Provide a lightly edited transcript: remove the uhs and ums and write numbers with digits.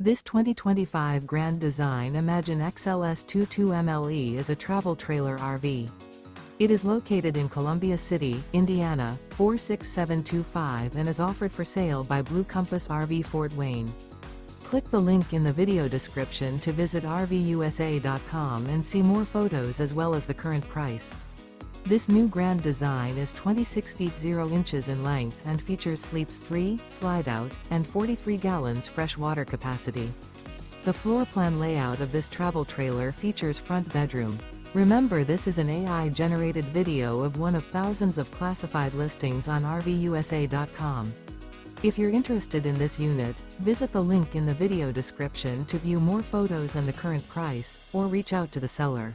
This 2025 Grand Design Imagine XLS 22MLE is a travel trailer RV. It is located in Columbia City, Indiana, 46725 and is offered for sale by Blue Compass RV Fort Wayne. Click the link in the video description to visit RVUSA.com and see more photos as well as the current price. This new Grand Design is 26 feet 0 inches in length and features sleeps 3, Slideout, and 43 gallons fresh water capacity. The floor plan layout of this travel trailer features front bedroom. Remember, this is an AI-generated video of one of thousands of classified listings on RVUSA.com. If you're interested in this unit, visit the link in the video description to view more photos and the current price, or reach out to the seller.